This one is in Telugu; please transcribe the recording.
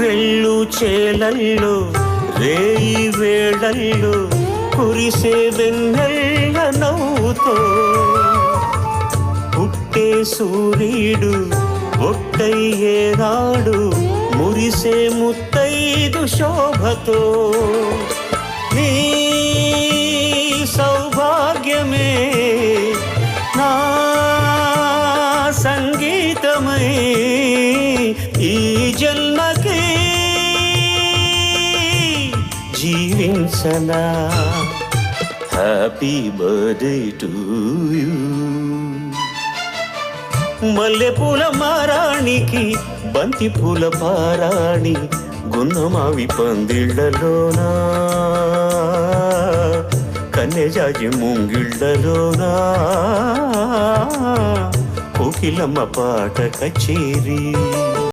రెల్లు చేలల్లో రేయి వేళల్లో కురిసే వెన్నెల్ల నవ్వుతో పుట్టే సూర్యుడు ఒట్టయ్యేనాడు మురిసే ముత్తైదు శోభతో నీ సౌభాగ్యమే నా సంగీతమై ఈ జన్మకి జీవించనా. Happy birthday to you. మల్లె పూల మారాణికి బంతి పూల పారాణి గున్నమావి పందిళ్ళలోనా కన్నెజాజి ముంగిళ్ళలోనా కోకిలమ్మ పాట కచేరీ.